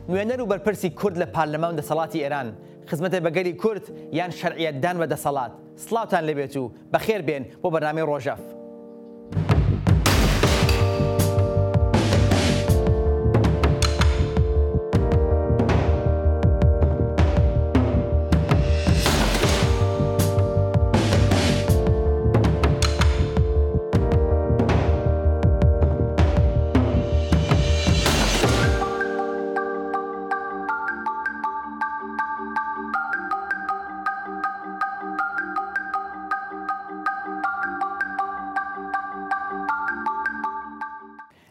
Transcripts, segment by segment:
نوێنەر و بەرپرسی کورد لە پارلەمان و دەسەڵاتی ئێران خزمەتە بەگەلی کورد یان شەرعیەتدان بە دەسەڵات سڵاوتان لەبێت و بەخێر بێن بۆ بەرنامەی ڕۆژەف.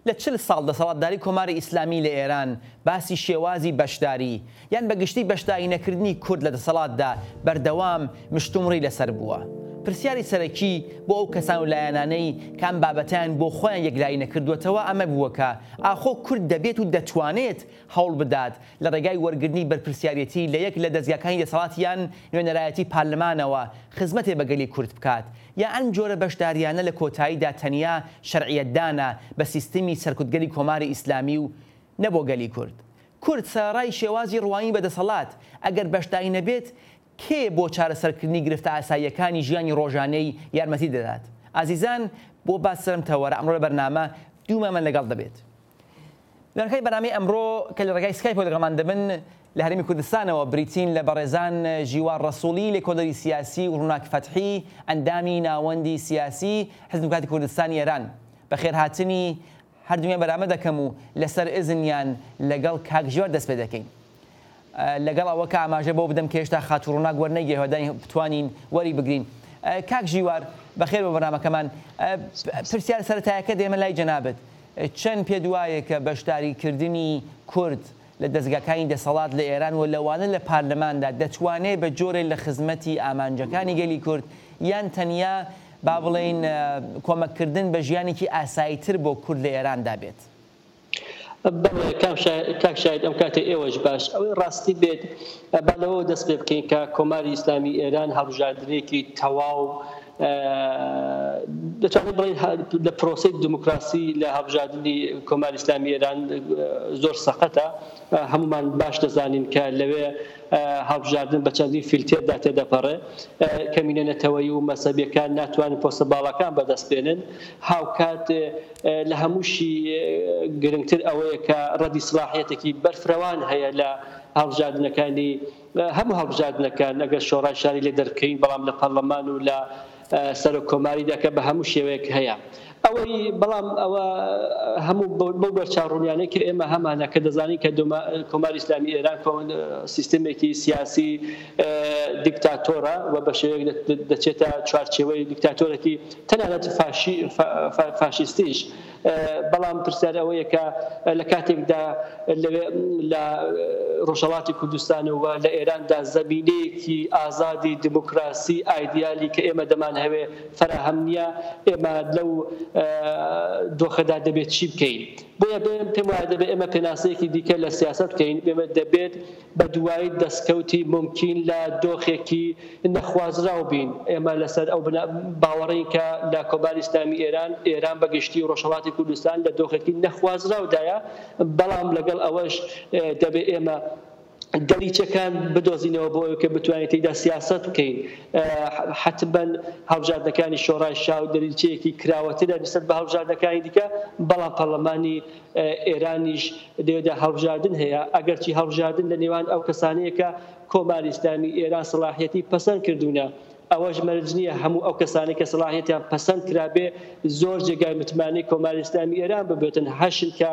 لە 40 ساڵ دەسەڵاتداری کۆماری ئیسلامی لە ئێران باسی شێوازی بەشداری یان بەگشتی بەشداری نەکردنی کورد لە دەسەڵاتدا بەردەوام مشتومڕی لەسەر بووە. پرسیاری سەرەکی بۆ ئەو کەسان و لایەنانەی کام بابەتیان بۆ خۆیان یەکلایی نەکردوێتەوە ئەمە بووەکە ئاخۆ کورد دەبێت و دەتوانێت هەوڵ بدات لە ڕێگای وەرگرتنی بەرپرسیارەتی لە یەک لە دەستگاکانی دەسەڵاتیان نوێنەرایەتی پارلەمانەوە خزمەتێ بەگەلی کورد بکات یا ئەم جۆرە بەشداریانە لە کۆتاییدا تەنیا شەرعیەتدانە بە سیستەمی سەرکوتگەلی کۆماری ئیسلامی و نەبۆ گەلی کورد. کورد سەرڕای شێوازی ڕوانی بەدەسەڵات ئەگەر بەشداری نەبێت کێ بۆ چارەسەرکردنی گرفتە ئاساییەکانی ژیانی ڕۆژانەی یارمەتی دەدات؟ ئازیزان بۆ باسەرمتەوەرە ئەمڕۆ لە بەرنامە دوومەمە لەگەڵ دەبێت. وێنەکەی بەرنامەی ئەمڕۆ کە لە ڕێگای سکایپ لەگەڵمان دەبن لە هەرێمی کوردستانەوە بریتین لە بەڕێزان ژیوار ڕەسوولی لێکۆڵەری سیاسی و ڕووناک فەتحی ئەندامی ناوەندی سیاسی حزب دموکراتی کوردستانی ئێران. بەخێرهاتنی هەردوومیان بەرامە دەکەم و لەسەر ئزنیان لەگەڵ کاک ژیوار دەست پێ دەکەین. لەگەڵ ئەوە کە ئاماژە بۆ بدەم کە هێشتا خات و ڕووناک وەرنەگیێ هەدانی بتوانین وەری بگرین. کاک ژیوار بەخێر بۆ بەرنامەکەمان. پرسیار سەرەتایەکە دێمە لای جەنابەت چەند پێ دوایە کە بەشداریکردنی کورد لە دەستگاکانی دەسەڵات لە ئێران و لەوانە لە پارلەماندا دەتوانێت بە جۆرێ لە خزمەتی ئامانجەکانی گەلی کورد یان تەنیا با بڵێن کۆمەککردن بە ژیانێکی ئاساییتر بۆ کورد لە ئێراندا بێت؟ کاک شاید ئەم کاتێ ئێوەش باش ئەوەی ڕاستی بێت بالەوە دەست پێ بکەین کە کۆماری ئیسلامی ئێران هەڵبژاردنێکی تەواو دەتوانێت بڵێن لە پرۆسەی دموکراسی لە هەڵبژاردننی کۆماری ئیسلامی ئێران زۆر سەقەتە. هەمومان باش دەزانین کە لەوێ هەڵبژاردن بە چەندین فیلتێردا تێدەپەڕێ کەمینە نەتەوەیی و مەسەبیەکان ناتوانن پۆستە باڵەکان بەدەستبێنن. هاوکات لە هەمووشی گرنگتر ئەوەیە کە ڕەدی سلاحیەتێکی بەرفرەوان هەیە لە هەڵبژاردنەکانی هەموو هەڵبژاردنەکان ئەگەر شۆڕای شاری لێ دەرکەین بەڵام لە پەرلەمان و لە سەر کۆماریدا کە بە هەموو شێوەیەک هەیە. ئەوەی بەڵام ئەوە هەموو بەو بەرچاوڕوونیانەی کە ئێمە هەمانە کە دەزانین کە کۆماری ئیسلامی ئێران سیستەمێکی سیاسی دیکتاتۆرە و بە شێوەیەک دەچێتە چوارچێوەی دیکتاتۆرێکی تەنانەت فاشیستیش. بەڵام پرسیار ئەوەیە کە لە کاتێکدا لە ڕۆژهەڵاتی کوردستانەوە لە ئێراندا زەمینەیەکی ئازادی دموکراسی ئایدیالی کە ئێمە دەمان هەوێ فراهەم نییە ئێمە لەو دۆخەدا دەبێت چی بکەین. بۆیە پێم وایە دەبێت ئێمە پێناسەیەکی دیکە لە سیاست بکەین. ئێمە دەبێت بە دوایی دەستکەوتی ممکن لە دۆخێکی نەخوازراو بین. ئێمە لەسەر ئەو باوەڕین کە لە کۆماری ئیسلامی ئێران بەگشتی و ڕۆژهەڵاتی کوردستان لە دۆخێکی نەخوازراودایە. بەڵام لەگەڵ ئەوەش دەبێت ئێمە دەریچەکان بدۆزینەوە بۆ ئەوە کە بتوانێت تێیدا سیاست بکەین. حتمەن هەڵبژاردنەکانی شۆڕای شا و دەریچەیەکی کراوەترە لەسەر بە هەڵبژاردنەکانی دیکە. بەڵام پەرلەمانی ئێرانیش دەیەدا هەڵبژاردن هەیە. ئەگەرچی هەڵبژاردن لە نێوان ئەو کەسانەیە کە کۆماری ئیسلامی ئێران سەلاحیەتی پەسەند کردوونە. ئەوەش مەرج نییە هەموو ئەو کەسانی کە سەلاحیەتیان پەسەند کرابێ زۆر جێگای متمانەی کۆماری ئیسلامی ئێران ببێتن. هەشن کە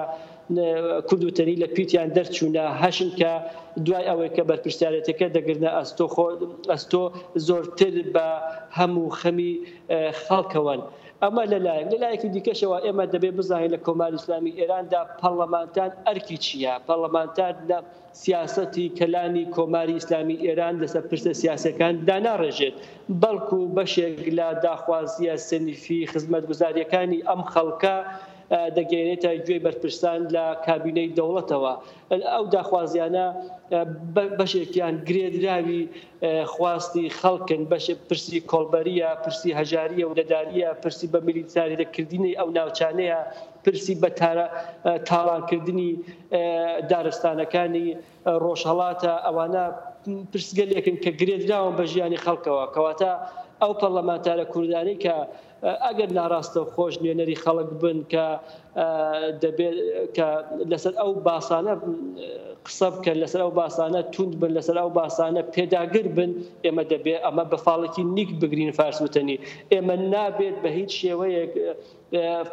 کوردوتەنی لە پیتیان دەرچوونە، هەشن کە دوای ئەوەی کە بەرپرسیارەتەکە دەگرنە ئەستۆ زۆرتر بە هەموو خەمی خەڵکەوەن. ئەمە لەلایەکی دیکەشەوە ئێمە دەبێت بزانین لە کۆماری ئیسلامی ئێراندا پەرلەمانتان ئەرکی چییە؟ پەرلەمانتان لە سیاسەتی کەلانی کۆماری ئیسلامی ئێران لەسەر پرسە سیاسەکان داناڕێژێت، بەڵکو بەشێک لە داخوازیە سنفی خزمەتگوزاریەکانی ئەم خەڵکە دەگەێنێتە گوێی بەرپرسان لە کابینەی دەوڵەتەوە. ئەو داخوازیانە بەشێکیان گرێدراوی خواستی خەڵکن، پرسی کۆڵبەریە، پرسی هەژاریە و لەداریە، پرسی بە میلیتاریەکردنی ئەو ناوچانەیە، پرسی بە تاڵانکردنی دارستانەکانی ڕۆژهەڵاتە. ئەوانە پرسگەلێکن کە گرێدراون بە ژیانی خەڵکەوە. کەواتە ئەو پەرلەمانتارە کوردانی کە ئەگەر ناڕاستە و خۆش نوێنەری خەڵک بن کە دەبێت کە لەسەر ئەو باسانە قسە بکەن، لەسەر ئەو باسانە توند بن، لەسەر ئەو باسانە پێداگر بن، ئێمە دەبێت ئەمە بە فاڵێکی نیک بگرین فارسوتنی. ئێمە نابێت بە هیچ شێوەیەک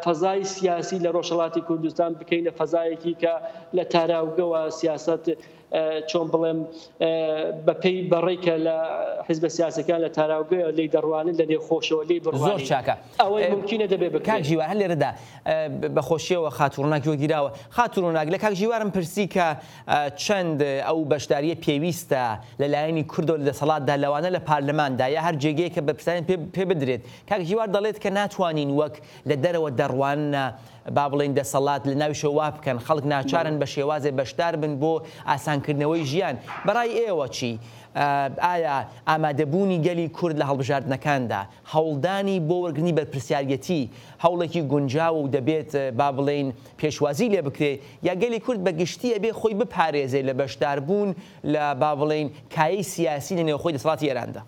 فەزای سیاسی لە ڕۆژهەڵاتی کوردستان بکەینە فەزایەکی کە لە تاراوگەوە سیاست چۆن بڵێم بەپێی بەڕێکە لە حیزبە سیاسەکان لە تاراوگەیە لی دەڕوانن لە نێخۆشەوە لی بڕوانی. زۆر چاکە ئەوەی ممکنە دەبێت بکات. کاک ژیوار هەر لێرەدا بەخۆشیەوە خاتوڕناک گیراوە. خاتوڕناک لە کاک ژیوارم پرسی کە چەند ئەو بەشداریە پێویستە لەلایەنی کوردۆ لە دەسەڵاتدا لەوانە لە پارلەماندا یا هەر جێگەیە کە بە پرسیان پێ بدرێت. کاک ژیوار دەڵێت کە ناتوانین وەک لە دەرەوە دەڕوانە با بڵێن دەسەڵات لە ناویشە وا بکەن، خەڵک ناچارن بە شێوازێ بەشدار بن بۆ ئاسانکردنەوەی ژیان. بەڕای ئێوە چی؟ ئایا ئامادەبوونی گەلی کورد لە هەڵبژاردنەکاندا هەوڵدانی بۆ وەرگرتنی بەرپرسیارەتی هەوڵێکی گونجاو و دەبێت با بڵێن پێشوازی لێ بکرێ، یا گەلی کورد بە گشتی ئەبێ خۆی بپارێزێ لە بەشداربوون لە با بڵێن کایی سیاسی لە نێوخۆی دەسەڵاتی ئێراندا؟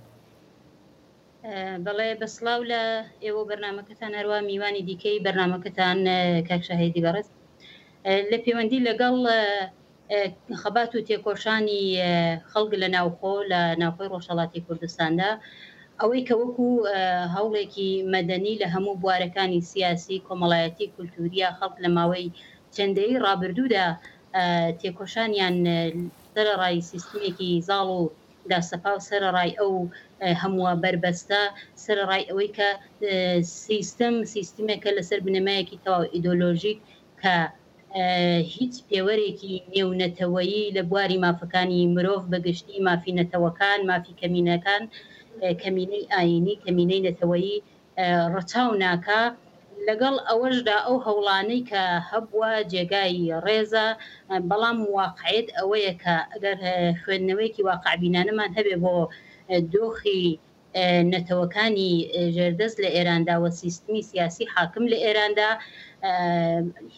بەڵێ بەسڵاو لە ئێوە بەرنامەکەتان هەروە میوانی دیکەی بەرنامەکەتان کاک شاهێدی بەڕێز لە پەیوەندی لەگەڵ خەبات و تێکۆشانی خەڵک لە ناوخۆ لە ناوخۆی ڕۆژهەڵاتی کوردستاندا ئەوەی کە وەکو هەوڵێکی مەدەنی لە هەموو بوارەکانی سیاسی، کۆمەڵایەتی، کولتوریە خەڵک لە ماوەی چەندەی ڕابردوودا تێکۆشانیان سەرەڕای سیستمێکی زاڵ و داسەپا و سەرەڕای ئەو هەمووە بربەستە، سەرەڕای ئەوەی کە سیستمێکە لەسەر بنەمایەکی تەواو ئیدۆلۆژیک کە هیچ پێوەرێکی نێونەتەوەیی لە بواری مافەکانی مرۆڤ بەگشتی مافی نەتەوەکان، مافی کەمینەکان، کەمینەی ئاینی، کەمینەی نەتەوەیی ڕەچاو ناکا. لەگەڵ ئەوەشدا ئەو هەوڵانەی کە هەبووە جێگای ڕێزە، بەڵام واقعیت ئەوەیە کە ئەگەر خوێندنەوەیکی واقعبینانەمان هەبێ بۆ دۆخی نەتەوەکانی ژێردەست لە ئێراندا و سیستمی سیاسی حاکم لە ئێراندا،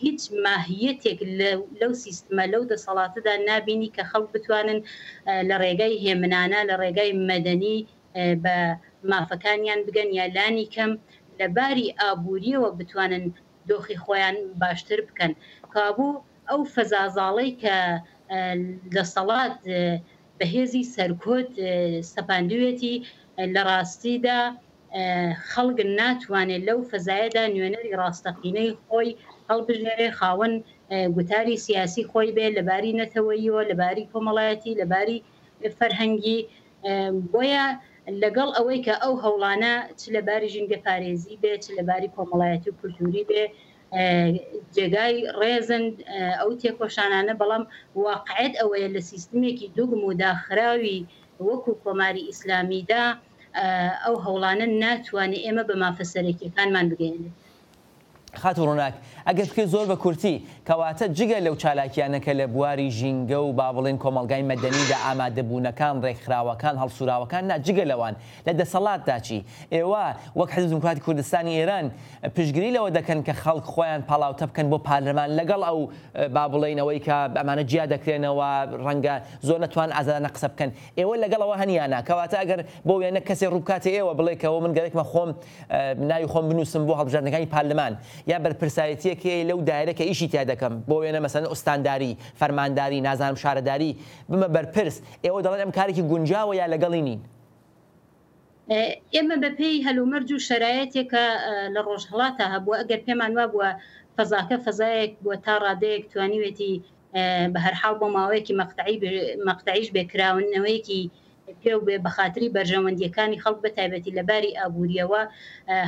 هیچ ماهیەتێک لەو سیستمە لەو دەسەڵاتەدا نابینی کە خەڵک بتوانن لە ڕێگای هێمنانە، لە ڕێگای مەدەنی بە مافەکانیان بگەن یا لانی کەم لەباری ئابووریەوە بتوانن دۆخی خۆیان باشتر بکەن. کابوو ئەو فەزازاڵەی کە دەسەڵات بەهێزی سەرکۆت سەپاندوێتی لە ڕاستیدا خەڵک ناتوانێت لەو فەزایەدا نوێنەری ڕاستەقینەی خۆی هەڵبژێرێ، خاوەن گوتاری سیاسی خۆی بێ لەباری نەتەوەییەوە، لەباری کۆمەڵایەتی، لەباری فەرهەنگی. بۆیە لەگەڵ ئەوەی کە ئەو هەوڵانە چ لەباری ژینگە پارێزی بێ، چ لەباری کۆمەڵایەتی و کولتوری بێ، جێگای ڕێزن ئەو تێکۆشانانە، بەڵام واقعیت ئەوەیە لە سیستمێکی دووگم و داخراوی وەکو کۆماری ئیسلامیدا ئەو هەوڵانە ناتوانێت ئێمە بە مافەسەرێکیەکانمان بگەێنێت. خاتوڕناک ئەگەر بکە زۆر بە کورتی کەواتە جگە لەو چالاکیانەکە لە بواری ژینگە و با بڵێن کۆمەلگای مەدەنیدا ئامادەبوونەکان، ڕێکخراوەکان، هەڵسوراوەکان جگە لەوان لە دەسەڵاتدا چی؟ ئێوە وەک حیزب دیموکراتی کوردستانی ئێران پشتگیری لەوە دەکەن کە خەڵک خۆیان پاڵاوتە بکەن بۆ پارلەمان لەگەڵ ئەو با بڵێنەوەی کە ئەمانە جیا دەکرێنەوە ڕەنگە زۆر نەتوان ئازادانە قسە بکەن. ئێوە لەگەڵەوە هەنیانە کەواتە ئەگەر بۆ وێنە کەسێ ڕووبکاتێ ئێوە بڵێکەوە من گەرێکمە خۆم ناوی خۆم بنووسم بۆ هەڵبژاردنەکانی پارلەمان یا بەرپرسایەتیەکە لەو دایرەکە ئیشی تیا دەکەم بۆ وێنە مەسەلەن ئوستانداری، فەرمانداری، نازانم شارەداری بمە بەرپرس، ئێوە دەڵێن ئەم کارێکی گونجاوە یا لەگەڵی نین؟ ئێمە بەپێی هەلومەرج و شەرایەتێکە لە ڕۆژهەڵاتە هەبووە، ئەگەر پێمان وا بووە فەزاکە فەزایەک بووە تا ڕادەیەک توانیوێتی بە هەرحاڵ بۆ ماوەیەکی مەقتەعیش بێکراونەوەیەکی پێ و بێ بەخاتری بەرژەوەندیەکانی خەڵک بە تایبەتی لەباری ئابووریەوە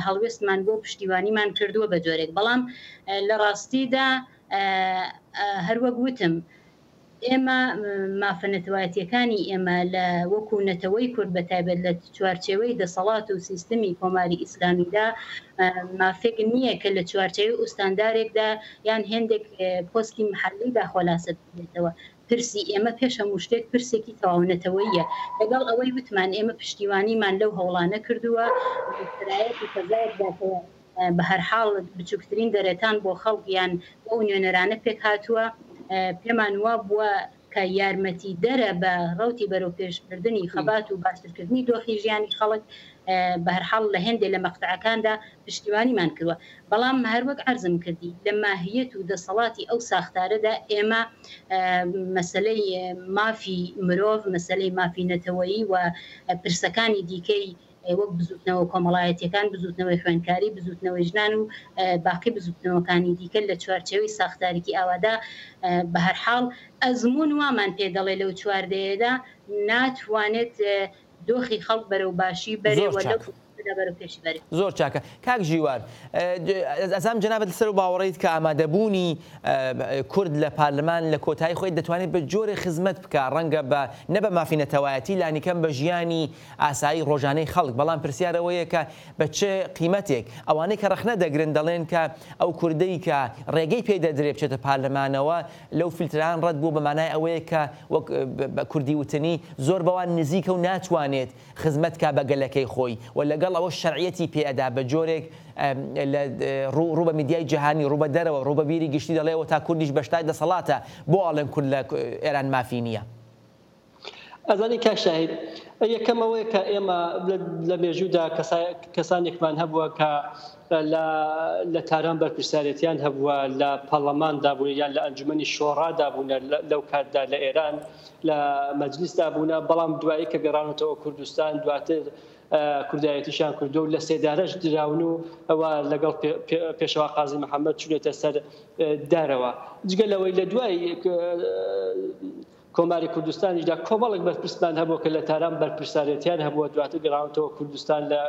هەڵوێستمان بۆ پشتیوانیمان کردووە بە جۆرێک. بەڵام لە ڕاستیدا هەروەک وتم ئێمە مافەنەتەوایەتیەکانی ئێمە لە وەکو نەتەوەی کورد بەتایبەت لە چوارچێوەی دەسەڵات و سیستمی کۆماری ئیسلامیدا مافێک نییە کە لە چوارچێوی ئوستاندارێکدا یان هێندێک پۆستی محەلیدا خۆلاسە بێتەوە. پرسی ئێمە پێش هەموو شتێک پرسێکی تەواونەتەوەیە لەگەڵ ئەوەی وتمان ئێمە پشتیوانیمان لەو هەوڵانە کردووە سرایەتی فەزایەکدا بە هەر حاڵ بچووکترین دەرێتان بۆ خەڵکیان بۆ نوێنەرانە پێک هاتووە پێمان وا بووە کە یارمەتی دەرە بە ڕوتی بەرەو پێشبردننی خەبات و باشترکردنی دۆخی ژیانی خەڵک بە هەرحاڵ لە هێندێک لە مەقطعەکاندا پشتیوانیمان کردووە. بەڵام هەروەک عەرزم کردی لە ماهیەت و دەسەڵاتی ئەو ساختارەدا ئێمە مەسەلەی مافی مرۆڤ مەسەلەی مافی نەتەوەیی و پرسەکانی دیکەی وەک بزوتنەوە کۆمەڵایەتیەکان بزوتنەوەی خوێندکاری بزوتنەوەی ژنان و باقی بزوتنەوەکانی دیکە لە چوارچێوەی ساختارێکی ئاوادا بە هەرحاڵ ئەزمون وامان پێ دەڵێ لەو چواردەیەدا ناتوانێت دۆخی خەڵک بەرەو باشی بەرێوە لەو زۆر چاکە کاک ژیوار ئەزام جەنابەت لەسەر و باوەڕێیت کە ئامادەبوونی کورد لە پارلەمان لە کۆتایی خۆی دەتوانێت بە جۆرێ خزمەت بکە ڕەنگە بە نەبە مافی نەتەوایەتی لانیکەم بە ژیانی ئاسایی ڕۆژانەی خەڵک بەڵام پرسیارەوەیە کە بە چه قیمەتێک ئەوانەی کە ڕەخنە دەگرن دەڵێن کە ئەو کوردەی کە ڕێگەی پێ دەدرێت بچێتە پارلەمانەوە لەو فیلتران ڕەت بوو بە مانای ئەوەیە کە وەک کوردی وتنی زۆر بەوان نزیکە و ناتوانێت خزمەت کا بە گەلەکەی خۆی و لەگەڵ ئەوە شەرعیەتی پێئەدا بە جۆرێک ڕوو بە میدیای جیهانی ڕوو بە دەرەوە ڕوو بە بیری گشتی دەڵێەوە تا کوردیش بەشدای دەسەڵاتە بۆ ئاڵێن کورد لە ئێران مافی نییە. ئەزانی کا شاهید یەکەم ئەوەیە کە ئێمە لە مێژوودا کەسانێکمان هەبووە کە لە تاران بەرپرسارەتیان هەبووە لە پەرلەماندا بوون یان لە ئەنجومەنی شۆڕادا بوون لەو کاتدا لە ئێران لە مەجلیسدا بوون بەڵام دوایی کە گەڕانەوە کوردستان دواتر کوردایەتیشان کردو و لە سێدارەش دراون و ئەوە لەگەڵ پێشەوا قازی محەممەد چونێتە سەر دارەوە جگە لەوەی لە دوای کۆماری کوردستانیشدا کۆمەڵێک بەرپرسمان هەبوو کە لە تاران بەرپرسارەتیان هەبووە دواتر گەڕانەوە کوردستان لە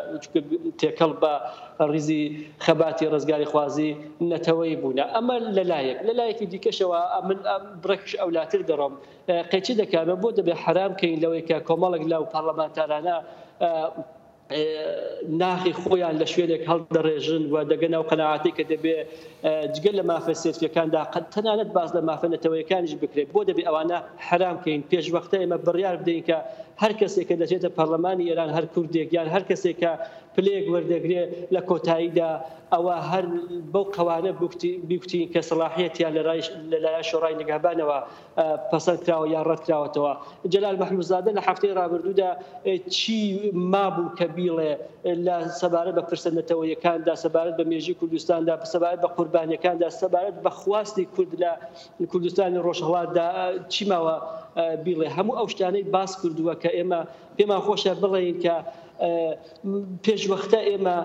تێکەڵ بە ڕیزی خەباتی ڕزگاری خوازی نەتەوەی بوونە ئەمە لەلایەکی دیکەشەوە من بڕێکش ئەولاتر دەڕۆم قەیچی دەکامە بۆ دەبێ حرام کەین لەوەی کە کۆمەڵێک لەو پەرلەمانتارانە ناخی خۆیان لە شوێنێک هەڵدەڕێژن و دەگەن ئەو قەناعاتی کە دەبێ جگەل لە مافە سێفیەکاندا تەنانەت باز لە مافە نەتەوەیەکانیش بکرێت بۆ دەبێ ئەوانە حرام کەین پێشوەختە ئێمە بڕیار بدەین کە هەر کەسێکە دەچێتە پەرلەمانی ئێران هەر کوردێک یان هەر کەسێکە پلەیەک وەردەگرێ لە کۆتاییدا ئەوە هەر بەو قەوانە بیکوتین کە سەلاحیەتیان لەلایەن شۆڕای نیگەهبانەوە پەسەند کراوە یان ڕەت کراوەتەوە. جەلال مەحموودزادە لە هەفتەی ڕابردوودا چی مابوو کە بیڵێ لە سەبارەت بە پرسە نەتەوەیەکاندا سەبارەت بە مێژووی کوردستاندا سەبارەت بە قوربانیەکاندا سەبارەت بە خواستی کورد لە کوردستانی ڕۆژهەڵاتدا چی ماوە بیڵێ هەموو ئەو شتانەی باس کردووە کە ئێمە پێمان خۆشە بڵێین کە پێشوەختە ئێمە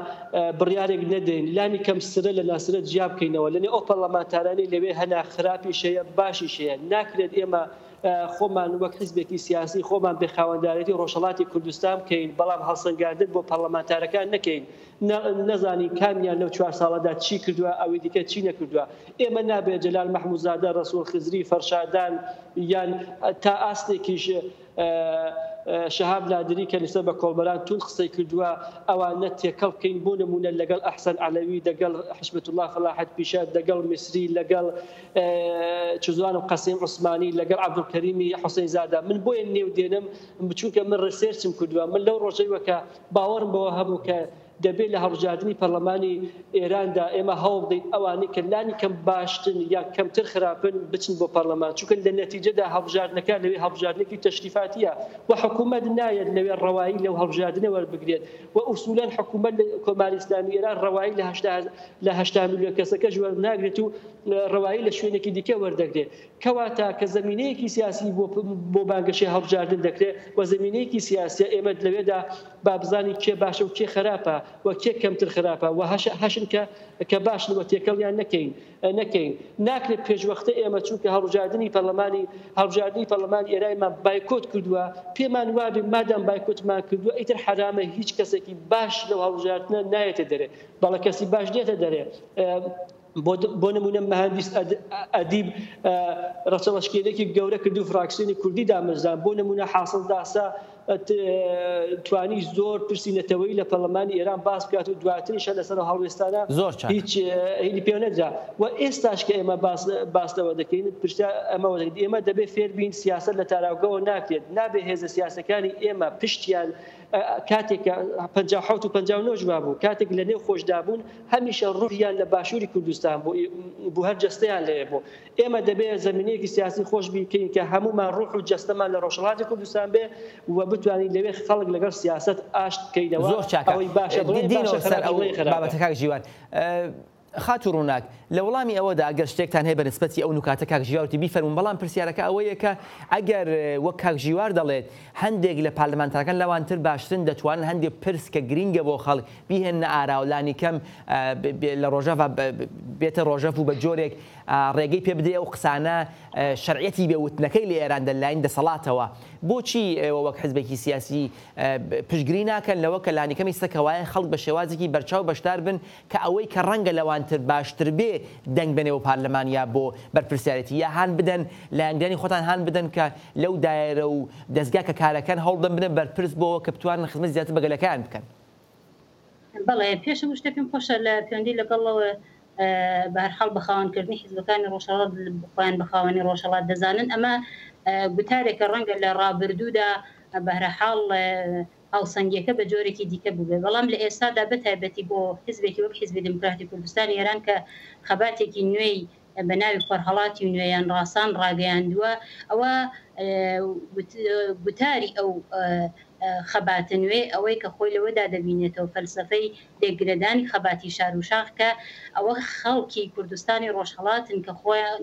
بڕیارێک نەدەین لانی کەم سرە لە ناسرە جیا بکەینەوە لەنێ ئەو پەرلەمانتارانەی لەوێ هەنا خراپیش هەیە باشیش هەیە ناکرێت ئێمە خۆمان وەک حیزبێکی سیاسی خۆمان بێخاوەنددارەتی ڕۆژهەڵاتی کوردستان بکەین بەڵام هەڵسەنگاردن بۆ پەرلەمانتارەکان نەکەین نەزانین کامیان لەو 4 ساڵەدا چی کردووە ئەوەی دیکە چی نەکردووە. ئێمە نابێت جەلال مەحموودزادە ڕەسوول خزری فەرشادان یان تا ئاستێکیش شەهاب نادری کە لەسەر بە کۆڵبەران تون قسەی کردووە ئەوانە تێکەڵ بکەین بۆ نمونە لەگەڵ ئەحسەن عەلەوی دەگەڵ حشمەت الله فەلاحەت پیشە دەگەڵ میسری لەگەڵ چزوان و قەسیم عوسمانی لەگەڵ عەبدولکەریمی حوسێن زادە من بۆیە نێو دێنم چونکە من ڕسێرچم کردووە من لەو ڕۆژەی وەکە باوەڕم بەوە هەبوو کە دەبێت لە هەڵبژاردننی پەرلەمانی ئێراندا ئێمە هەوڵ بدەین ئەوانەی کە لانی کەم باشتن یان کەمتر خراپن بچن بۆ پەرلەمان چونکە لە نەتیجەدا هەڵبژاردنەکە لەوێ هەڵبژاردنێکی تەشریفاتیە و حکوومەت نایەت لەوێ ڕەوایی لەو هەڵبژاردنە وەربگرێت و ئوسوولەن حکوومەت کۆماری ئیسلامی ئێران ڕەوایی لە 80 میلیۆن کەسەکەش وەرناگرێت و ڕەوایی لە شوێنێکی دیکە وەردەگرێت کەواتە کە زمینەیەکی سیاسی بۆ بانگەشەی هەڵبژاردن دەکرێت و زمینەیەکی سیاسی ئێمە لەوێدا بابزانی کێ باشە و کێ خراپە و کێ کەمتر خراپە و هەشن کە باشن و تێکەڵیان نەکەین ناکرێت پێشوەختە ئێمە چونکە هەڵبژاردننی پەرلەمانی ئێرانمان بایکۆت کردووە پێمان وابێ مادام بایکۆتمان کردووە ئیتر حرامە هیچ کەسێکی باش لەو هەڵبژاردنە نایەتە دەرێ بەڵە کەسی باش دێتە دەرێ بۆ نمونە مەهەندیس ئەدیب ڕەچەڵەشکێنێکی گەورە کرد و فراکسیۆنی کوردی دامەزان بۆ نمونە حاسڵ داسا توانی زۆر پرسیینەتەوەی لە پەرلەمانی ئێران باس بکات و دواتریشە لەسەر هەڵوێستانە هیچ هینی پێ نەدرا و ئێستاش کە ئێمە باسەوە دەکەین پرسیار ئەمەوە ئێمە دەبێت فێر بین سیاست لە تاراوگەوە ناکرێت نابێ هێزە سیاسەکانی ئێمە پشتیان کاتێک 57 و 59 جواب بوو کاتێک لە نێو خۆشدابوون هەمیشە ڕوحیان لە باشووری کوردستان بۆ هەر جەستەیان لێ بوو ئێمە دەبێت زمینەیەکی سیاسی خۆش بکەین کە هەمومان ڕوح و جەستەمان لە ڕۆژهەڵاتی کوردستان بێ و بتوانین لەوێ خەڵک لەگەڵ سیاست ئاشت بکەینەوە زۆر چاکە بابەتەکە ژیوان خات و ڕووناک لە وەڵامی ئەوەدا ئەگەر شتێکتان هەیە بەنسبەتی ئەو نکاتە کاک ژیاوتی بیفەرمون بەڵام پرسیارەکە ئەوەیە کە ئەگەر وەک کاک ژیوار دەڵێت هەندێک لە پارلەمانتارەکان لەوانتر باشترن دەتوانن هەندێک پرس کە گرینگە بۆ خەڵک بیهێنە ئاراولانی کەم لە ڕۆژەڤ بێتە ڕۆژەف و بە جۆرێک ڕێگەی پێ بدرێ ئەو قسانە شەرعەتی بێوتنەکەی لە ئێران دەلاین دەسەڵاتەوە بۆچی ئێوە وەک حزبێکی سیاسی پشتگیری ناکەن لەوە کە لانیکەمی سەکەوایە خەڵک بە شێوازێکی بەرچاو بەشدار بن کە ئەوەی کە ڕەنگە لەوانتر باشتر بێ دەنگ بنێەوە پارلەمانیا بۆ بەرپرسیارەتی یا هان بدەن لە ئەنگانی خۆتان هان بدەن کە لەو دایرە و دەستگا کە کارەکەن هەوڵدەن بدەن بەرپرس بۆەوە کە بتوانن خزمەت زیاتر بەگەلەکان بکەن. بەڵێ پێشم شتە پێم خۆشە لە پەیوەندی لەگەڵەوە بەهەرحاڵ بەخاوەنکردنی حیزبەکانی ڕۆژهەڵات بخۆیان بەخاوەنی ڕۆژهەڵات دەزانن ئەمە گوتارێکە ڕەنگە لە ڕابردوودا بەهرەحاڵ هاوسەنگیەکە بە جۆرێکی دیکە بووبێ بەڵام لە ئێستادا بەتایبەتی بۆ حیزبێکی وەک حیزبی دموکراتی کوردستانی ئێران کە خەباتێکی نوێی بە ناوی خۆرهەڵاتی نوێیان ڕاستان ڕاگەیاندووە ئەوە گوتاری ئەو خەباتە نوێ ئەوەی کە خۆی لەوەدا دەبینێتەوە فەلسفەی لێگرەدانی خەباتی شار و شاخ کە ئەوە خەڵکی کوردستانی ڕۆژهەڵاتن کە خۆیان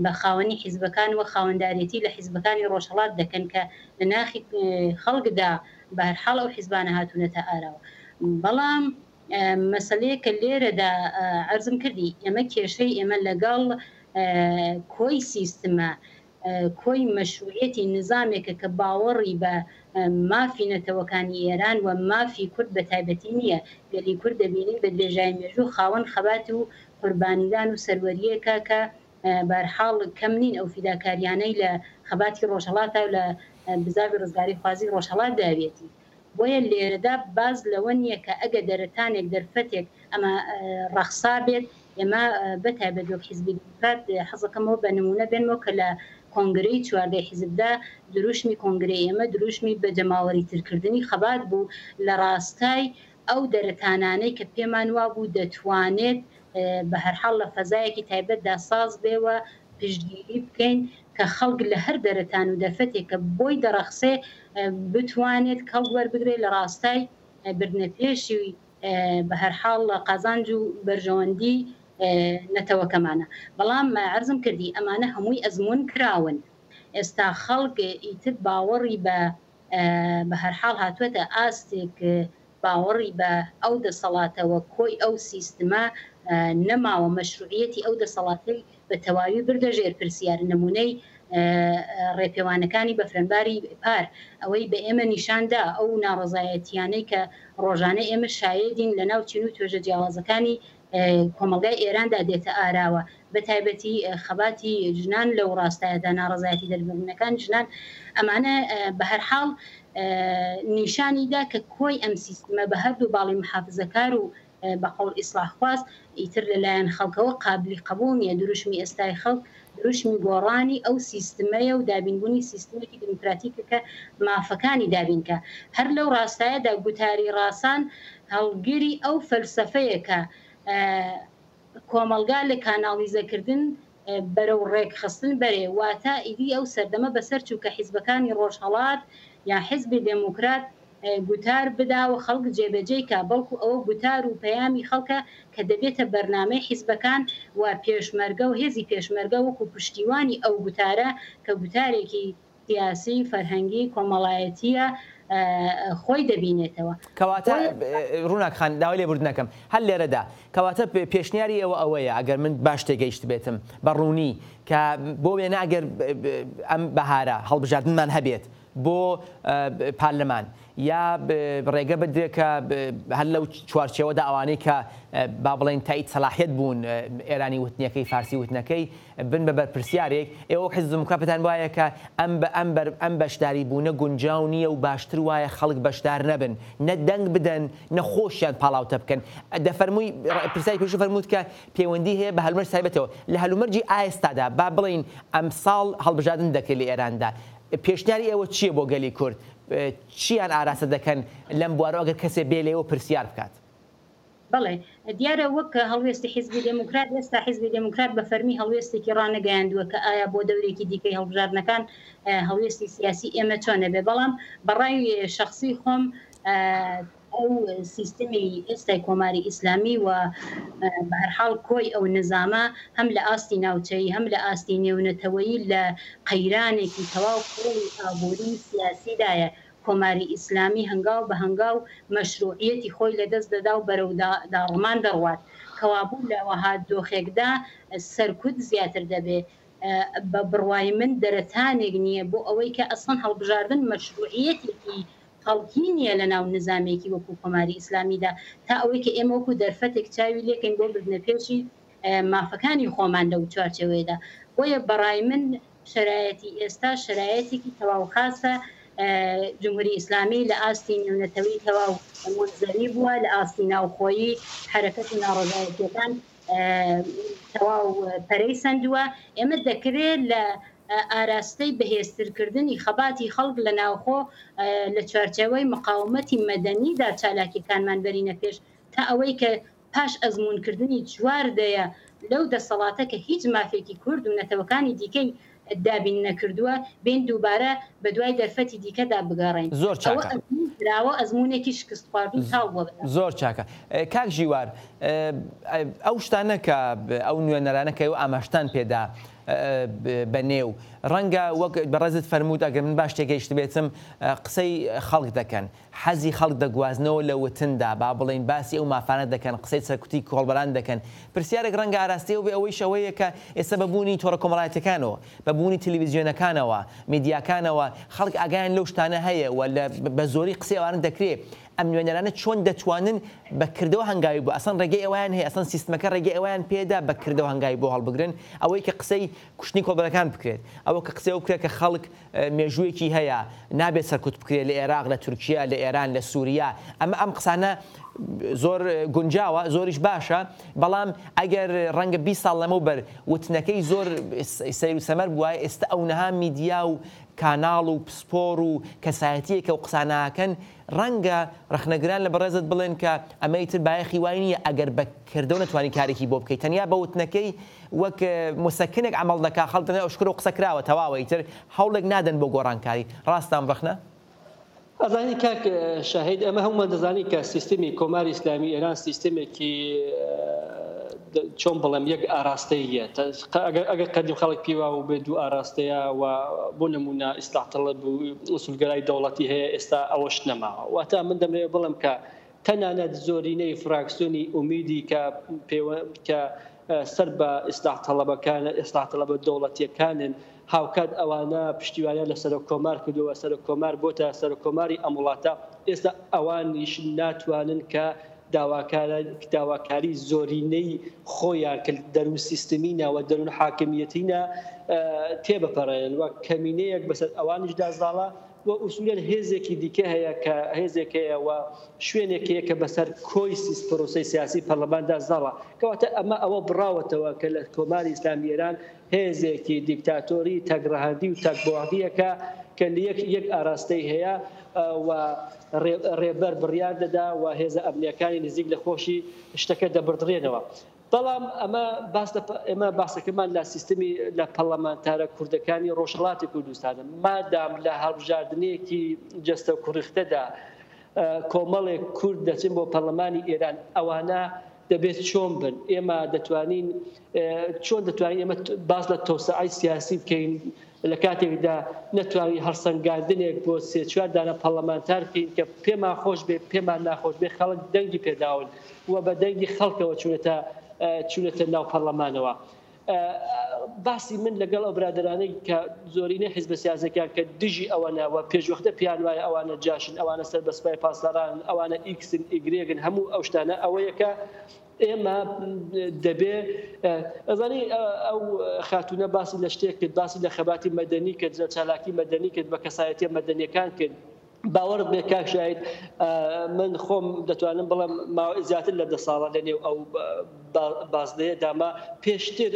بە خاوەنی حیزبەکان و خاوەندارێتی لە حیزبەکانی ڕۆژهەڵات دەکەن کە لە ناخی خەڵکدا بەهەرحاڵ ئەو حیزبانە هاتوونەتە ئاراوە بەڵام مەسەلەیە کە لێرەدا عەرزم کردی ئێمە کێشەی ئێمە لەگەڵ کۆی سیستمە کۆی مەشروعەتی نظامێکە کە باوەڕی بە مافی نەتەوەکانی ئێران و مافی کورد بە تایبەتی نییە گەلی کورد دەبینین بە درێژای مێژوو خاوەن خەبات و قوربانیدان و سەروەریەکە کە بەرحاڵ کەم نین ئەو فیداکاریانەی لە خەباتی ڕۆژهەڵاتە و لە بزاوی ڕزگاری خوازی ڕۆژهەڵات داوێتی بۆیە لێرەدا باز لەوە نییە کە ئەگە دەرەتانێک دەرفەتێک ئەمە ڕەخسا بێت ئێمە بەتایبەت وەک حیزبی دموکرات حەزەکەمەوە بە نمونە بێنەوە کە لە کۆنگرەی چواردەی حیزبدا دروشمی کۆنگرەی ئێمە دروشمی بە جەماوەری ترکردنی خەبات بوو لە ڕاستای ئەو دەرەتانانەی کە پێمان وا بوو دەتوانێت بە هەرحاڵ لە فەزایەکی تایبەتدا ساز بێوە پشتگیری بکەین کە خەڵک لە هەر دەرەتان و دەرفەتێک کە بۆی دەڕەخسێ بتوانێت کەڵ وەربگرێت لە ڕاستای بردنەپێشی بە هەرحاڵ قازانج و بەرژەوەندی نەتەوەکەمانە بەڵام عەرزم کردی ئەمانە هەمووی ئەزمون کراون ئێستا خەڵک ئیتر باوەڕی بە هەرحاڵ هاتووەتە ئاستێک باوەڕی بە ئەو دەسەڵاتەوە کۆی ئەو سیستمە نەماوە مەشروعیەتی ئەو دەسەڵاتی بە تەواوی بردەژێر پرسیار نمونەی ڕێپێوانەکانی بەفرەنباری پار ئەوەی بە ئێمە نیشاندا ئەو ناڕزایەتیانەی کە ڕۆژانە ئێمە شایدین لە ناو چین و توێژە جیاوازەکانی کۆمەڵگای ئێراندا دێتە ئاراوە بە تایبەتی خەباتی ژنان لەو ڕاستایەدا ناڕزایەتی دەربڕینەکان ژنان ئەمانە بە هەرحاڵ نیشانیدا کە کۆی ئەم سیستمە بە هەردوو باڵی محافزەکار و بەقەول ئیسلاحخواست ئیتر لەلایەن خەڵکەوە قابلی قبول نیە دروشمی ئێستای خەڵک دروشمی گۆڕانی ئەو سیستمەیە و دابینبوونی سیستمێکی دموکراتیکە کە مافەکانی دابینکە هەر لەو ڕاستایەدا گوتاری ڕاستان هەڵگیری ئەو فەلسفەیەکە کۆمەلگا لە کاناڵیزەکردن بەرەو ڕێک خستن بەرێ واتە ئیدی ئەو سەردەمە بەسەر چووکە حیزبەکانی ڕۆژهەڵات یا حیزبی دموکرات گوتار بداوە خەڵک جێبەجێیکە بەڵکو ئەوە گوتار و پەیامی خەڵکە کە دەبێتە بەرنامەی حیزبەکان و پێشمەرگە و هێزی پێشمەرگە وەکو پشتیوانی ئەو گوتارە کە گوتارێکی سیاسی فەرهەنگی کۆمەڵایەتیە خۆی دەبینێتەوە کەواتە ڕووناکخان داوای لێبوردنەکەم هەر لێرەدا کەواتە پێشنیاری ئەوە ئەوەیە ئەگەر من باش تێگەیشت بێتم بە ڕوونی کە بۆ وێنە ئەگەر ئەم بەهارە هەڵبژاردنمان هەبێت بۆ پارلەمان یا ڕێگە بدرێت کە هەر لەو چوارچێوەدا ئەوانەی کە با بڵێن تایید سەلاحیەت بوون ئێرانی وتنیەکەی فارسی وتنەکەی بن بە بەرپرسیارێک ئێوە حیزب دموکراتتان وایە کە ئەم بەشداری بوونە گونجاو نییە و باشتر وایە خەڵک بەشدار نەبن نە دەنگ بدەن نەخۆشیان پاڵاوتە بکەن دەفەرمووی پرسیاری پێش فەرمووت کە پەیوەندی هەیە بە هەلومەرج تایبەتەوە لە هەلومەرجی ئایستادا با بڵین ئەم ساڵ هەڵبژاردن دەکرێت لە ئێراندا پێشنیاری ئێوە چییە بۆ گەلی کورد چیان ئاراستە دەکەن لەم بوارە ئەگەر کەسێ بێ لێەوە پرسیار بکات بەڵێ دیارە وەک هەڵوێستی حیزبی دموکرات ئێستا حیزبی دموکرات بە فەرمی هەڵوێستێکی ڕانەگەیاندووە کە ئایا بۆ دەورێکی دیکەی هەڵبژاردنەکان هەڵوێستی سیاسی ئێمە چۆنە بێ بەڵام بەڕای شخصی خۆم ئەو سیستمی ئێستای کۆماری ئیسلامی و بە هەرحاڵ کۆی ئەو نظامە هەم لە ئاستی ناوچەی هەم لە ئاستی نێونەتەوەیی لە قەیرانێکی تەواو کۆی ئابووری سیاسیدایە کۆماری ئیسلامی هەنگاو بە هەنگاو مەشروعیەتی خۆی لەدەست دەدا و بەرەو داڕمان دەڕوات کەوابوو لەوەها دۆخێکدا سەرکوت زیاتر دەبێ بە بڕوای من دەرەتانێک نییە بۆ ئەوەی کە ئەسڵن هەڵبژاردن مەشروعیەتێکی خەڵکی نییە لە ناو نظامێکی وەکو کۆماری ئیسلامیدا تا ئەوەی کە ئێمە وەکو دەرفەتێک چاوی لێکەین بۆ بردنە پێشی مافەکانی خۆمان لەو چوارچەوەیدا بۆیە بەڕای من شرایەتی ئێستا شرایەتێکی تەواو خاصە جمهوری ئیسلامی لە ئاستی نێونەتەوەی تەواو منزەری بووە لە ئاستی ناوخۆیی حرەکەتی ناڕەزایەتیەکان تەواو پەرەی سندووە ئێمە دەکرێت لە ئاراستەی بەهێزترکردنی خەباتی خەڵک لە ناوخۆ لە چوارچەوەی مقاومەتی مەدەنیدا چالاکیەکانمان بەرینە پێش تا ئەوەی کە پاش ئەزمونکردنی چواردەیە لەو دەسەڵاتە کە هیچ مافێکی کورد و نەتەوەکانی دیکەی دابین نەکردووە بین دووبارە بە دوای دەرفەتی دیکەدا بگەڕین زۆر چاکراوە ئەزمونێکی شکست خواردن تاو بۆ زۆر چاکە کاک ژیوار ئەو شتانە کە ئەو نوێنەرانەکە و ئاماشتان پێدا بەنێو ڕەنگە وەک بەڕێزت فەرمووت ئەگەر من باش تێگەیشت بێتم قسەی خەڵک دەکەن حەزی خەڵک دەگوازنەوە لە وتندا با بڵێن باسی ئەو مافانە دەکەن قسەی سەرکوتی کۆڵبەران دەکەن پرسیارێک ڕەنگە ئاراستی و بێ ئەوەی شەوەیە کە ئێستا بەبوونی تۆڕە کۆمەڵایەتەکانەوە بەبوونی تەلەڤیزیۆنەکانەوە میدیاکانەوە خەڵک ئاگایان لەو شتانە هەیە و بە زۆری قسەی ئەوانە دەکرێت ئەم نوێنەرانە چۆن دەتوانن بەکردەوە هەنگاوی بوو ئەسڵ ڕێگەی ئەویان هەیە ئەسڵ سیستمەکە ڕێگەی ئەویان پێدا بەکردەوە هەنگاوی بۆ هەڵبگرن ئەوەی کە قسەی کوشتنی کۆڵبەرەکان بکرێت ئەوە کە قسەی بکرێت کە خەڵک مێژوویەکی هەیە نابێت سەرکوت بکرێت لە عێراق لە تورکیا لە ئێران لە سووریا ئەم قسانە زۆر گونجاوە زۆریش باشە بەڵام ئەگەر ڕەنگە 20 ساڵ لەمەوبەر وتنەکەی زۆر سەیر و سەمەر بووە ئێستا ئەوەها میدیا و کاناڵ و پسپۆر و کەسایەتیەکە و قساناکەن ڕەنگە ڕخنەگران لە بەڕێزت بڵێن کە ئەمەیتر بایەخی وای نییە ئەگەر بەکردەوە نتوانانی کارێکی بۆ بکەیت تەنیا بە وتنەکەی وەک مسەکنێک عمل دەکا خەڵتنە ئەوشکر و قسە کراوە تەواوەیتر هەوڵێک نادەن بۆ گۆڕانکاری ڕاستان ڕخنە ئەزانی کاک شاهید ئەمە هەمومان دەزانی کە سیستمی کۆماری ئیسلامی ئێران سیستمێکی چۆن بڵێم یەک ئاراستەیە ئەگەر قەدیم خەڵک پیوا و بێ دوو ئاراستەیە و بۆ نمونە ئیسلاح تەڵەب و ئوسولگەرای دەوڵەتی هەیە ئێستا ئەوەش نەماوە واتە من دەمەوێت بڵێم کە تەنانەت زۆرینەی فراکسیۆنی ئومیدی کە سەر بە ئیسلاح تەڵەبە دەوڵەتیەکانن هاوکات ئەوانە پشتیوانە لە سەر کۆمار کردووە سەر کۆمار بۆتە سەر کۆماری ئەم وڵاتە ئێستا ئەوانیش ناتوانن کە داواکاری زۆرینەی خۆیان کرد دەرون سیستمی ناوە دەرون حاکمیەتینە تێبپەڕێن وە کەمینەیەک بەسەر ئەوانیشدا زاڵە و ئوسولیان هێزێکی دیکە هەیە کە هێزێکەیە و شوێنێکەیە کە بەسەر کۆی پرۆسەی سیاسی پەرلەماندا زاڵە کەواتە ئەمە ئەوە بڕاوەتەوە کە لە کۆماری ئیسلامی ئێران هێزێکی دیکتاتۆری تاگڕەهاندی و تاکبۆڵیەکە کە یەک ئاراستەی هەیە و ڕێبەر بڕیار دەدا و هێزە ئەمنیەکانی نزیک لە خۆشی شتەکە دەبردرێنەوە بەڵام ئێمە باسەکەمان لە سیستمی لە پەرلەمانتارە کوردەکانی ڕۆژهەڵاتی کوردستانە مادام لە هەڵبژاردنێکی جەستە و کوڕختەدا کۆمەڵێک کورد دەچن بۆ پەرلەمانی ئێران ئەوانە دەبێت چۆن بن ئێمە دەتوانین چۆن دەتوانین ئێمە باز لە تۆسعی سیاسی بکەین لە کاتێکدا نەتوانین هەڵسەنگاندنێک بۆ سێ چوار دانە پەرلەمانتار بکەین کە پێمان خۆش بێ پێمان ناخۆش بێ خەڵک دەنگی پێداون و بە دەنگی خەڵکەوە چونێتە ناو پەرلەمانەوە باسی من لەگەڵ ئەو برادرانەی کە زۆرینەی حیزب سیاسەکان کە دژی ئەوەنەوە پێشوەختە پیان وایە ئەوانە جاشن ئەوانە سەر بە سوپای پاسداران ئەوانە ئیکسن ئیگرێگن هەموو ئەو شتانە ئەوەیەکە ئێمە دەبێ ئەزانی ئەو خاتونە باسی لە شتێک کرد باسی لە خەباتی مەدەنی کرد لە چالاکی مەدەنی کرد بە کەسایەتی مەدەنیەکان کرد باوەڕ بێ کاک شاید من خۆم دەتوانم بڵم زیاتر لە 10 ساڵە لەنێو ئەو بازدەیە داما پێشتر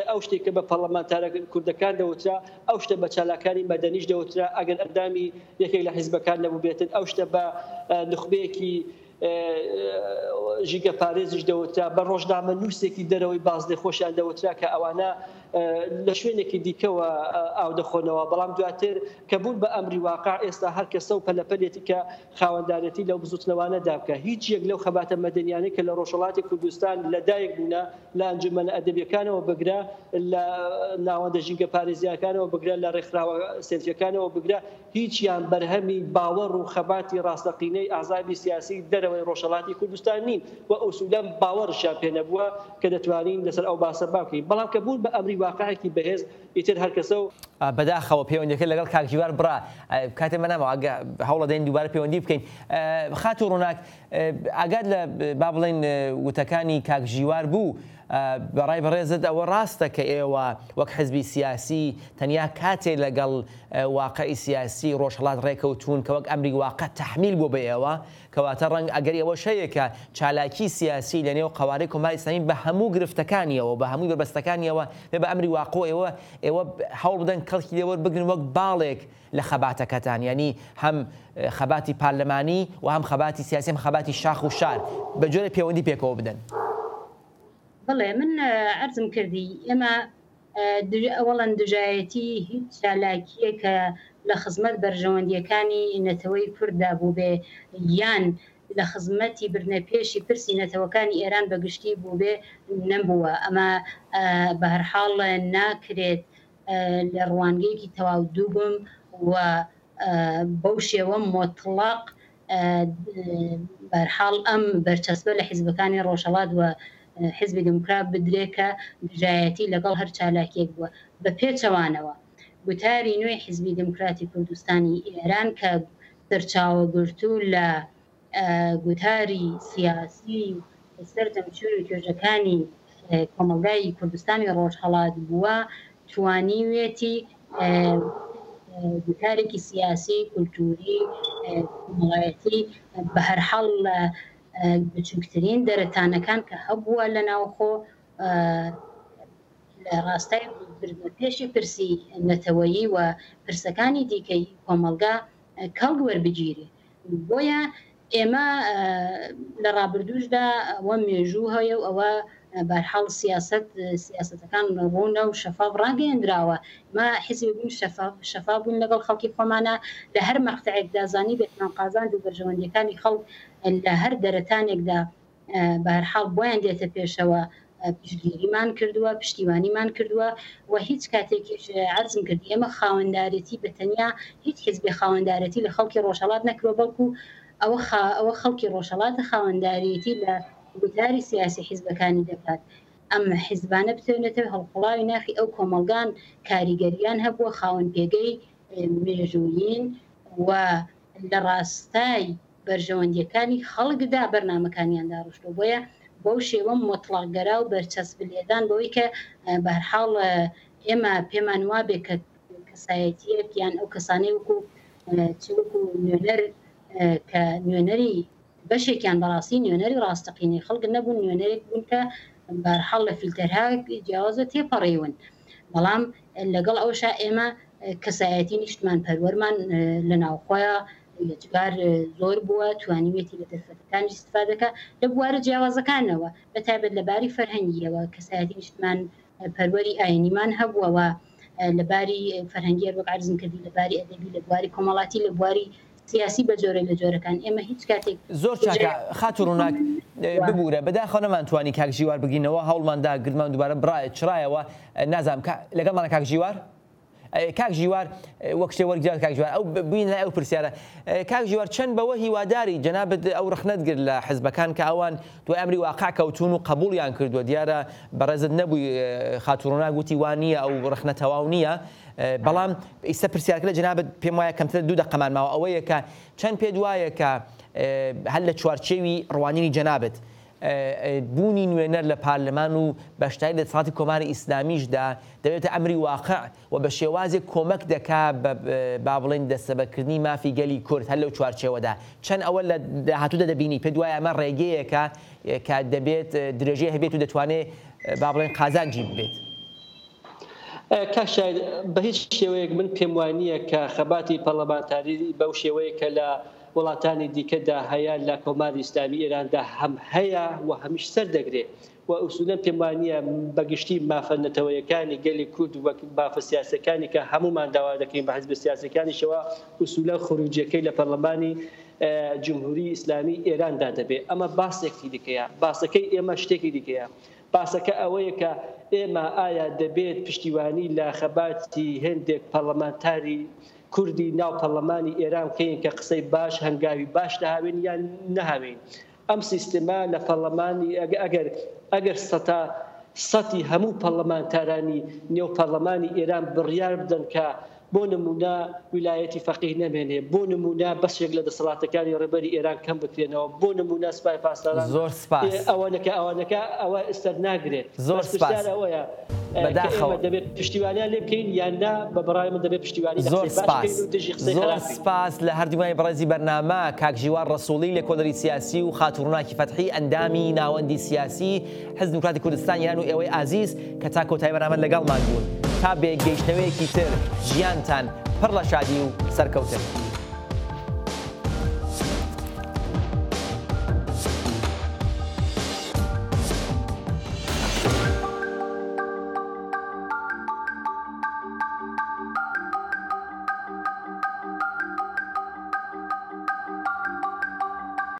ئەو شتێککە بە پەرلەمانتارە کوردەکان دەوترا ئەو شتە بە چالاکانی مەدەنیش دەوترا ئەگەر ئەندامی یەکێک لە حیزبەکان نەبوو بێتن ئەو شتە بە نخبەیەکی ژیگە پارێزیش دەوترا بە ڕۆژنامە نووسێکی دەرەوەی بازدەی خۆشیان دەوترا کە ئەوانە لە شوێنێکی دیکەوە ئاو دەخۆنەوە بەڵام دواتر کە بوون بە ئەمری واقع ئێستا هەر کەسە و پەلەپەلێتی کە خاوەندانەتی لەو بزوتنەوانە دابکە هیچ یەک لەو خەباتە مەدەنیانەی کە لە ڕۆژهەڵاتی کوردستان لەدایک بوونە لە ئەنجومەنە ئەدەبیەکانەوە بگرە لە ناوەندە ژینگە پارێزیەکانەوە بگرە لە ڕێکخراوە سێنفیەکانەوە بگرە هیچیان بەرهەمی باوەڕ و خەباتی ڕاستەقینەی ئازادی سیاسی دەرەوەی ڕۆژهەڵاتی کوردستان نین و ئوسولەن باوەڕشیان پێ نەبووە کە دەتوانین لەسەر ئەو باسە باوکەین بەڵام کە بوون بە ئەمری واقعێکی بەهێز ئیتر هەر کەسە و بەداخەوە پەیوەندیەکە لەگەڵ کاکجیوار بڕا کاتێ مەنامەوە هەوڵە دەین دووبارە پەیوەندی بکەین خاتو ڕووناک ئاگات لە با بڵێن وتەکانی کاکجیوار بوو بەڕای بەڕێزت ئەوە ڕاستە کە ئێوە وەک حزبی سیاسی تەنیا کاتێ لەگەڵ واقعی سیاسی ڕۆژهەڵات ڕێکەوتون کە وەک ئەمری واقع تەحمیل بوو بە ئێوە کەواتە ڕەنگ ئەگەر ئێوە شەیەکە چالاکی سیاسی لە نێو قەوارەی کۆماری ئیسلامی بە هەموو گرفتەکانیەوە بە هەمووی بەبەستەکانیەوە بێ بە ئەمری واقع ئێوە هەوڵ بدەن کەڵکی لێوە بگرن وەک باڵێک لە خەباتەکەتان ینی هەم خەباتی پارلەمانی و هەم خەباتی سیاسی هەم خەباتی شاخ و شار بە جۆرە پەیوەندی پێکەوە بدەن. بڵێ من عەرزم کردی ئێمە ئەوەڵەن دژایەتی هیچ چالاکیە کە لە خزمەت بەرژەوەندیەکانی نەتەوەی کورددا بوو بێ یان لە خزمەتی برنەپێشی پرسی نەتەوەکانی ئێران بەگشتی بوو بێ نەبووە ئەمە بە هەرحاڵ ناکرێت لە ڕوانگەیەکی تەواو دوو بم و بەو شێوە مۆتڵاق بەرحاڵ ئەم بەرچەسبە لە حیزبەکانی ڕۆژهەڵات و حزبی دموکرات بدرێت کە دژایەتی لەگەڵ هەر چالاکێک بووە بە پێچەوانەوە گوتاری نوێی حزبی دموکراتی کوردستانی ئێران کە سەرچاوەگرتو لە گوتاری سیاسی سەر دەمچوور و توێژەکانی کۆمەلگای کوردستانی ڕۆژهەڵات بووە توانیوێتی گوتارێکی سیاسی کولتوری کۆمەڵایەتی بە هەرحاڵ بچووکترین دەرەتانەکان کە هەبووە لە ناوخۆ لە ڕاستای پێشی پرسی نەتەوەیی و پرسەکانی دیکەی کۆمەلگا کەڵ وەربگیری بۆیە ئێمە لە ڕابردوشدا ئەوە مێژوو هەیە و ئەوە بەرحاڵ سیاستەکان ڕوونە و شەفاف ڕاگەیەندراوە ما حیزبی بوون شەفاف بوون لەگەڵ خەڵکی خۆمانە لە هەر مەقتەعێکدا زانی بێتمان قازاند و بەرژەوەندیەکانی خەڵک لە هەر دەرەتانێکدا بەرحاڵ بۆیان دێتە پێشەوە پشتگیریمان کردووە پشتیوانیمان کردووە و هیچ کاتێکیش عەرزم کردی ئێمە خاوەندارەتی بەتەنیا هیچ حیزبی خاوەندارەتی لە خەڵکی ڕۆژهەڵات نەکرۆ بەڵکو ئەوە خەڵکی ڕۆژهەڵاتە خاوەنداریەتی لە گوتاری سیاسی حیزبەکانی دەکات ئەم حیزبانە بتوانێتەوە هەڵقوڵاوی ناخی ئەو کۆمەلگان کاریگەریان هەبووە خاوەن پێگەی مێژوویین و لە ڕاستای بەرژەوەندیەکانی خەڵکدا بەرنامەکانیاندا ڕشتۆ بۆیە بەو شێوە مۆتڵاقگەرا و بەرچەسب لێدان بەوەی کە بەرحاڵ ئێمە پێمان وابێ کە کەسایەتیەک یان ئەو کەسانەی وەکو نوێنەر کە نوێنەری بەشێکیان بەڕاستی نوێنەری ڕاستەقینەی خەڵک نەبوون نوێنەرێک بوون کە بەرحاڵ لە فیلتەرها جیاوازە تێپەڕێون بەڵام لەگەڵ ئەوشا ئێمە کەسایەتی نیشتمان پەروەرمان لە ناوخۆیە لەجبار زۆر بووە توانیوێتی لە دەرفەتەکانی استفادەکە لە بوارە جیاوازەکانەوە بەتایبەت لەباری فەرهەنگیەوە کەسایەتی نیشتمان پەروەری ئاینیمان هەبووەوە لەباری فەرهەنگی وەک عەرزم کردی لەباری ئەدەبی لە بواری کۆمەڵاتی لە بواری سیاسی بە جۆرە لە جۆرەکان ئێمە هیچ کاتێک زۆر چاکە خاتو ڕووناک ببوورە بەداخەوە نەمانتوانی کاکجیوار بگینەوە هەوڵماندا گرمان دووبارە بڕایە چرایەوە نازانم لەگەڵمانە کاکجیوار کاک ژیوار وەک شتێ وەرگران کاک ژیوار ئەو بووین ئەو پرسیارە کاک ژیوار چەند بەوە هیواداری جەنابەت ئەو ڕخنەت گرت لە حزبەکان کە ئەوان دوای ئەمری واقع کەوتون و قبوڵیان کردووە دیارە بەڕێزت نەبووی خاتوڕۆنا گوتی وان نییە ئەو ڕخنە تەواو نییە بەڵام ئیستا پرسیارکە لە جەنابەت پێم وایە کەمتر 2 دقەمان ماوە ئەوەیە کە چەند پێت وایە کە هەل لە چوارچێوی ڕوانینی جەنابەت بوونی نوێنەر لە پارلەمان و بەشداری لە دەسەڵاتی کۆماری ئیسلامیشدا دەبێتە ئەمری واقع و بە شێوازێک کۆمەک دەکا با بڵێن دەستەبەکردنی مافی گەلی کورد هەر لەو چوارچێوەدا چەند ئەوە لە داهاتوودا دەبینی پێ دوایە ئەمە ڕێگەیەکە کە دەبێت درێژەیە هەبێت و دەتوانێت با بڵێن قازانجی ببێت کاشای بە هیچ شێوەیەک من پێم وانییە کە خەباتی پەرلەمانتاری بەو شێوەیە کە لە وڵاتانی دیکەدا هەیە لە کۆماری ئیسلامی ئێراندا هەم هەیە و هەمیش سەر دەگرێت و ئوسولەن پێم وانییە بەگشتی مافە نەتەوەیەکانی گەلی کورد و مافە سیاسەکانی کە هەمومان داوا دەکەین بە حیزب سیاسەکانیشەوە ئوسولەن خروجیەکەی لە پەرلەمانی جمهوری ئیسلامی ئێراندا دەبێت ئەمە باسێکی دیکەیە باسەکەی ئێمە شتێکی دیکەیە باسەکە ئەوەیە کە ئێمە ئایا دەبێت پشتیوانی لە خەباتی هێندێک پەرلەمانتاری کوردی ناو پەرلەمانی ئێران بکەین کە قسەی باش هەنگاوی باش داهاوێن یان نەهاوێن ئەم سیستەما لە پەرلەمانی ئەگەر سەتی هەموو پەرلەمانتارانی نێو پەرلەمانی ئێران بڕیار بدەن کە بۆ نمونە ویلایەتی فەقیه نەمێنێ بۆ نمونە بەشێک لە دەسەڵاتەکانی ڕێبەری ئێران کەم بکرێنەوە بۆ نمونە سوپای پاسداران زۆر سپاس ئەوانەکە ئەوە ئەستەر ناگرێت زۆر سپاس ئەوەیە بەداخەوە دەبێت پشتیوانیان لێ بکەین یان نا بە بەڕای من دەبێت پشتیوانی زۆر سپاس لە هەردوومای بەڕێزی بەرنامە کاک ژیوار ڕەسووڵی لە کۆدەری سیاسی و خاتوڕناکی فەتحی ئەندامی ناوەندی سیاسی حزب دیموکراتی کوردستان یان و ئێوەی ئازیز کە تا کۆتایی بەرنامە لەگەڵمان بوون تا بێگەیشتنەوەیەکی تر ژیانتان پڕ لە شادی و سەرکەوتن